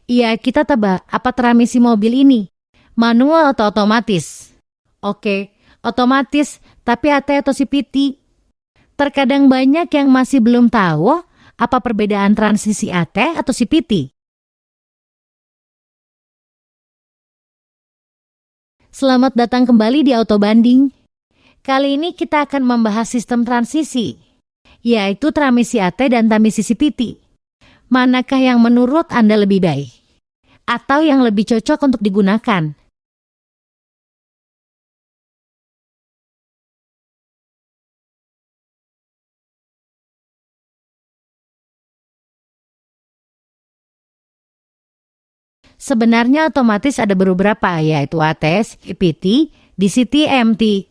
Iya, kita tebak apa transmisi mobil ini? Manual atau otomatis? Oke, otomatis, tapi AT atau CVT? Terkadang banyak yang masih belum tahu apa perbedaan transisi AT atau CVT. Selamat datang kembali di Auto Banding. Kali ini kita akan membahas sistem transisi, yaitu transmisi AT dan transmisi CVT. Manakah yang menurut Anda lebih baik? Atau yang lebih cocok untuk digunakan? Sebenarnya otomatis ada beberapa, yaitu AT, CVT, DCT, MT.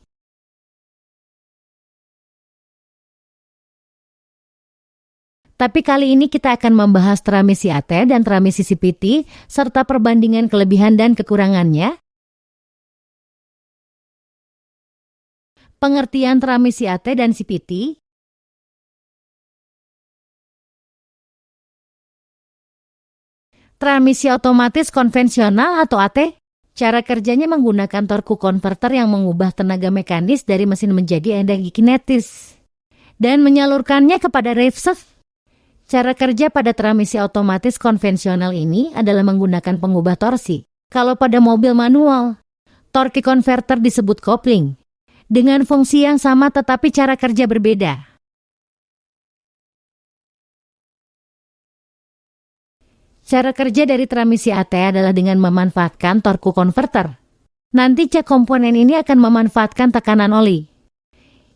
Tapi kali ini kita akan membahas transmisi AT dan transmisi CVT, serta perbandingan kelebihan dan kekurangannya. Pengertian transmisi AT dan CVT. Transmisi otomatis konvensional atau AT. Cara kerjanya menggunakan torque converter yang mengubah tenaga mekanis dari mesin menjadi energi kinetis dan menyalurkannya kepada rev shaft. Cara kerja pada transmisi otomatis konvensional ini adalah menggunakan pengubah torsi. Kalau pada mobil manual, torque converter disebut coupling, dengan fungsi yang sama tetapi cara kerja berbeda. Cara kerja dari transmisi AT adalah dengan memanfaatkan torque converter. Nanti cek komponen ini akan memanfaatkan tekanan oli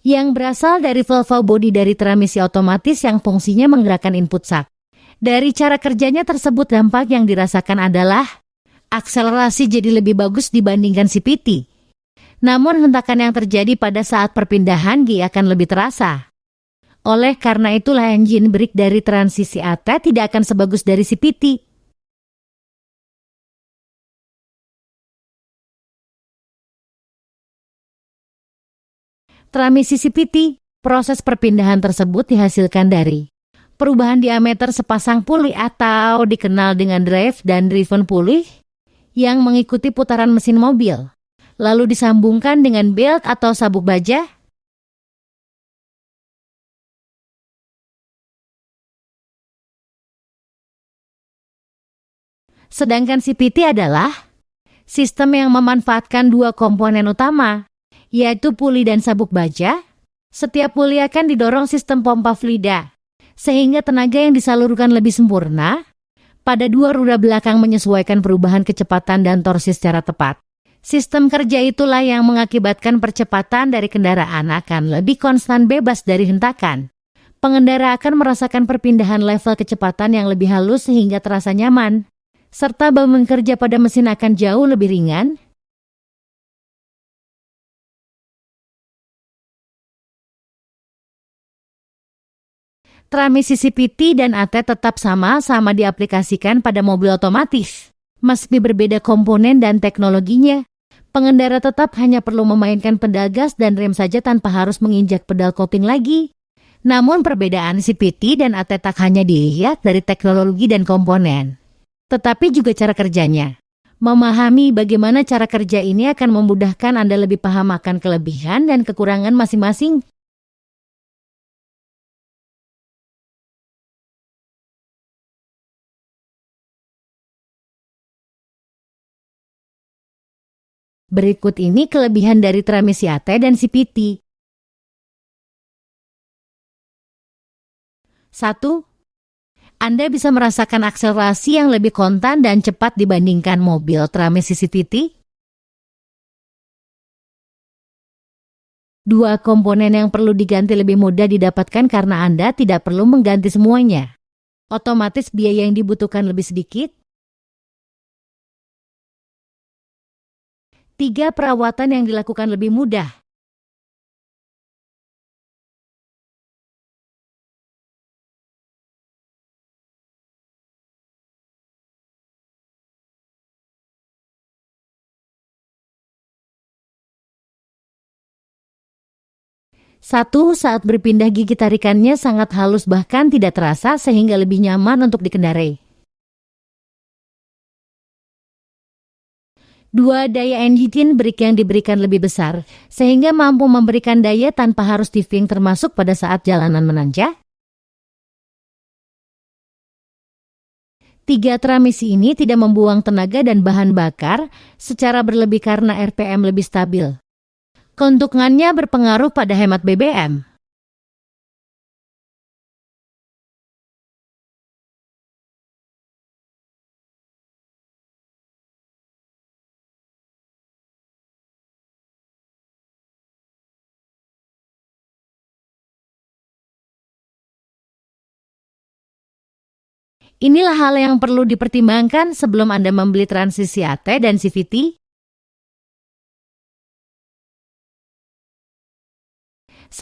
yang berasal dari valve body dari transmisi otomatis yang fungsinya menggerakkan input shaft. Dari cara kerjanya tersebut dampak yang dirasakan adalah akselerasi jadi lebih bagus dibandingkan CVT. Namun hentakan yang terjadi pada saat perpindahan G akan lebih terasa. Oleh karena itulah engine brake dari transisi AT tidak akan sebagus dari CVT. Transmisi CVT, proses perpindahan tersebut dihasilkan dari perubahan diameter sepasang puli atau dikenal dengan drive dan driven pulley yang mengikuti putaran mesin mobil, lalu disambungkan dengan belt atau sabuk baja. Sedangkan CVT adalah sistem yang memanfaatkan dua komponen utama, yaitu puli dan sabuk baja. Setiap puli akan didorong sistem pompa fluida, sehingga tenaga yang disalurkan lebih sempurna pada dua roda belakang menyesuaikan perubahan kecepatan dan torsi secara tepat. Sistem kerja itulah yang mengakibatkan percepatan dari kendaraan akan lebih konstan bebas dari hentakan. Pengendara akan merasakan perpindahan level kecepatan yang lebih halus sehingga terasa nyaman, serta beban kerja pada mesin akan jauh lebih ringan. Transmisi CVT dan AT tetap sama-sama diaplikasikan pada mobil otomatis. Meski berbeda komponen dan teknologinya, pengendara tetap hanya perlu memainkan pedal gas dan rem saja tanpa harus menginjak pedal kopling lagi. Namun perbedaan CVT dan AT tak hanya dilihat dari teknologi dan komponen, tetapi juga cara kerjanya. Memahami bagaimana cara kerja ini akan memudahkan Anda lebih paham akan kelebihan dan kekurangan masing-masing. Berikut ini kelebihan dari transmisi AT dan CVT. 1. Anda bisa merasakan akselerasi yang lebih kontan dan cepat dibandingkan mobil transmisi CVT. 2. Komponen yang perlu diganti lebih mudah didapatkan karena Anda tidak perlu mengganti semuanya. Otomatis biaya yang dibutuhkan lebih sedikit. 3. Perawatan yang dilakukan lebih mudah. 1. Saat berpindah gigi tarikannya sangat halus bahkan tidak terasa sehingga lebih nyaman untuk dikendarai. Dua daya engine brake yang diberikan lebih besar, sehingga mampu memberikan daya tanpa harus diving termasuk pada saat jalanan menanjak. 3 transmisi ini tidak membuang tenaga dan bahan bakar secara berlebih karena RPM lebih stabil. Keuntungannya berpengaruh pada hemat BBM. Inilah hal yang perlu dipertimbangkan sebelum Anda membeli transisi AT dan CVT. 1.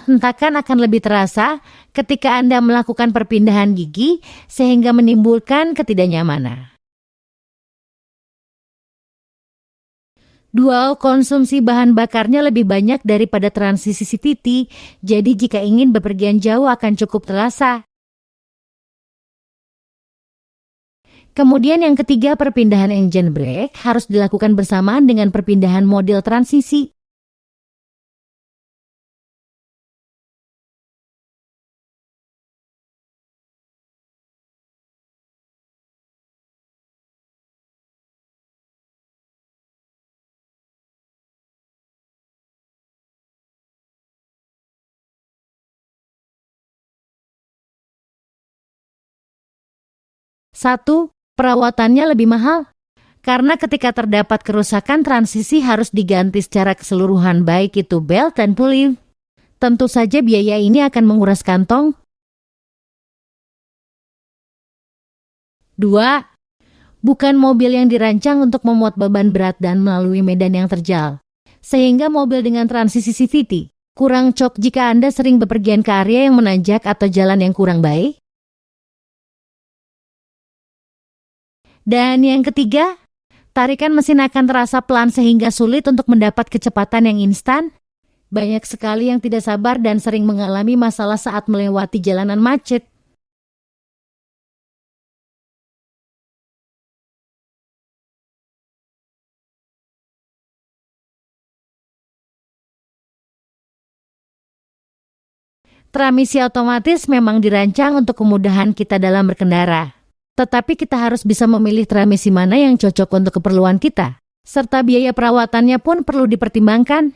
Hentakan akan lebih terasa ketika Anda melakukan perpindahan gigi sehingga menimbulkan ketidaknyamanan. 2. Konsumsi bahan bakarnya lebih banyak daripada transisi CVT, jadi jika ingin bepergian jauh akan cukup terasa. Kemudian yang ketiga, perpindahan engine brake harus dilakukan bersamaan dengan perpindahan model transisi. Satu, perawatannya lebih mahal. Karena ketika terdapat kerusakan, transisi harus diganti secara keseluruhan, baik itu belt dan pulley. Tentu saja biaya ini akan menguras kantong. 2. Bukan mobil yang dirancang untuk memuat beban berat dan melalui medan yang terjal. Sehingga mobil dengan transisi CVT kurang cocok jika Anda sering bepergian ke area yang menanjak atau jalan yang kurang baik. Dan yang ketiga, tarikan mesin akan terasa pelan sehingga sulit untuk mendapat kecepatan yang instan. Banyak sekali yang tidak sabar dan sering mengalami masalah saat melewati jalanan macet. Transmisi otomatis memang dirancang untuk kemudahan kita dalam berkendara. Tetapi kita harus bisa memilih transmisi mana yang cocok untuk keperluan kita. Serta biaya perawatannya pun perlu dipertimbangkan.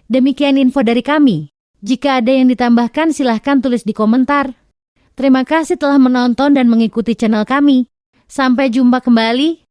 Demikian info dari kami. Jika ada yang ditambahkan silahkan tulis di komentar. Terima kasih telah menonton dan mengikuti channel kami. Sampai jumpa kembali.